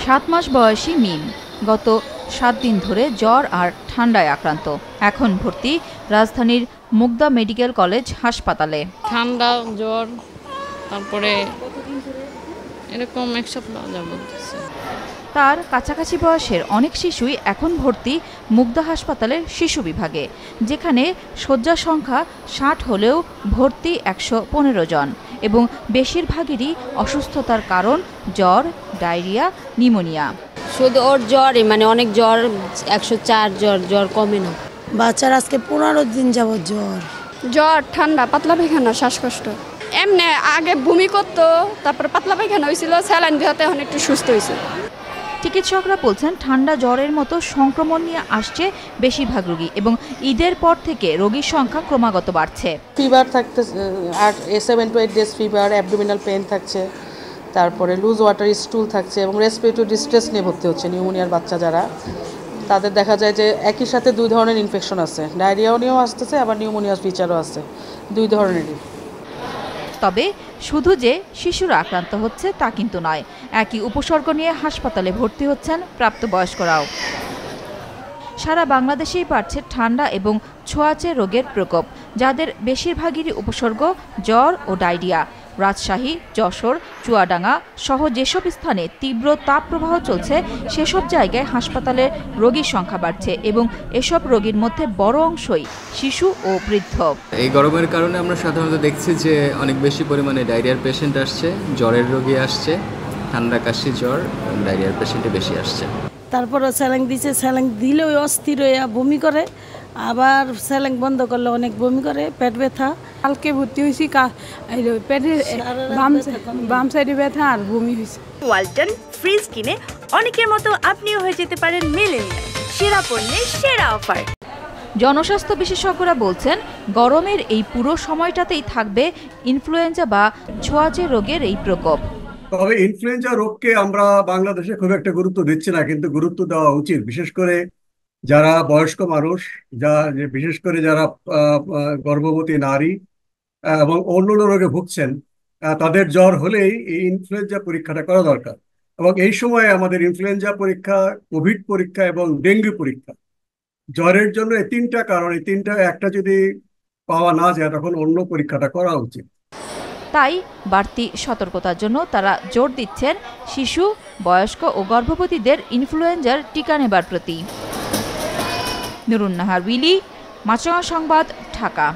7 মাস বয়সী মিম গত 7 দিন ধরে জ্বর আর ঠান্ডায় আক্রান্ত। এখন ভর্তি রাজধানীর মুগদা মেডিকেল কলেজ হাসপাতালে। ঠান্ডা জ্বর তারপরে এরকম এক সপ্তাহ যাবত। তার কাছাকাছি বয়সের অনেক শিশুই এখন ভর্তি মুগদা হাসপাতালের শিশু বিভাগে, যেখানে শয্যা সংখ্যা 60 হলেও ভর্তি 115 জন এবং বেশিরভাগেরই অসুস্থতার কারণ জ্বর, ডায়রিয়া, নিউমোনিয়া। শুধু ওর জ্বরই অনেক জ্বর, 104 জ্বর কমে না। বাচ্চার আজকে 15 দিন যাবত জ্বর, ঠান্ডা, পাতলা পায়খানা, শ্বাসকষ্ট। এমনি আগে বমি করতো, তারপরে পাতলা পায়খানা হয়েছিল, স্যালাইন দেওয়াতে এখন একটু সুস্থ হয়েছে। চিকিৎসকরা বলছেন ঠান্ডা জ্বরের মতো সংক্রমণ নিয়ে আসছে বেশিরভাগ রোগী এবং ঈদের পর থেকে রোগীর সংখ্যা ক্রমাগত বাড়ছে। ফিভার থাকতে আর 7 to 8 days fever, abdominal pain থাকছে, তারপরে লুজ ওয়াটার স্টুল থাকছে এবং রেসপিরেটরি ডিস্ট্রেস নিয়ে ভর্তি হচ্ছে নিউমোনিয়ার বাচ্চা যারা, তাদের দেখা যায় যে একই সাথে 2 ধরনের ইনফেকশন আছে, ডায়রিয়াও নিয়েও আসতেছে, আবার নিউমোনিয়াস ফিচারও আছে, 2 ধরনেরই। তবে শুধু যে শিশুরা আক্রান্ত হচ্ছে তা কিন্তু নয়, একই উপসর্গ নিয়ে হাসপাতালে ভর্তি হচ্ছেন প্রাপ্তবয়স্করাও। সারা বাংলাদেশেই বাড়ছে ঠান্ডা এবং ছোঁয়াচে রোগের প্রকোপ, যাদের বেশিরভাগেরই উপসর্গ জ্বর ও ডায়রিয়া। রাজশাহী, যশোর, চুয়াডাঙ্গা সহ যেসব স্থানে তীব্র তাপপ্রবাহ চলছে সেসব জায়গায় হাসপাতালে রোগীর সংখ্যা বাড়ছে এবং এসব রোগীর মধ্যে বড় অংশই শিশু ও বৃদ্ধ। এই গরমের কারণে আমরা সাধারণত দেখছি যে অনেক বেশি পরিমাণে ডায়রিয়ার পেশেন্ট আসছে, জ্বরের রোগী আসছে, ঠান্ডা কাশি জ্বর ডায়রিয়ার পেশেন্টে বেশি আসছে। তারপরে স্যালাইন দিছে, স্যালাইন দিলেও অস্থির হয়ে বমি করে, আবার স্যালাইন বন্ধ করলে অনেক বমি করে, পেট ব্যথা। কালকে ভর্তি হয়েছি, পেটের বাম সাইডে ব্যথা আর বমি হয়েছে। ওয়ালটন ফ্রিজ কিনে অনেকের মতো আপনিও হয়ে যেতে পারেন মিলেনিয়াল সেরা পণ্যের সেরা অফার। জনস্বাস্থ্য বিশেষজ্ঞরা বলছেন গরমের এই পুরো সময়টাতেই থাকবে ইনফ্লুয়েঞ্জা বা ছোঁয়াচে রোগের এই প্রকোপ। তবে ইনফ্লুয়েঞ্জা রোগকে আমরা বাংলাদেশে খুব একটা গুরুত্ব দিচ্ছি না, কিন্তু গুরুত্ব দেওয়া উচিত, বিশেষ করে যারা বয়স্ক মানুষ, বিশেষ করে যারা গর্ভবতী নারী এবং অন্যান্য রোগে ভুগছেন, তাদের জ্বর হলেই এই ইনফ্লুয়েঞ্জা পরীক্ষাটা করা দরকার। এবং এই সময়ে আমাদের ইনফ্লুয়েঞ্জা পরীক্ষা, কোভিড পরীক্ষা এবং ডেঙ্গু পরীক্ষা, জ্বরের জন্য এই 3টা কারণ, এই 3টা একটা যদি পাওয়া না যায় তখন অন্য পরীক্ষাটা করা উচিত। তাই বাড়তি সতর্কতার জন্য তারা জোর দিচ্ছেন শিশু, বয়স্ক ও গর্ভবতীদের ইনফ্লুয়েঞ্জার টিকা নেবার প্রতি। নুরুন নাহার উইলি, মাছরাঙা সংবাদ, ঢাকা।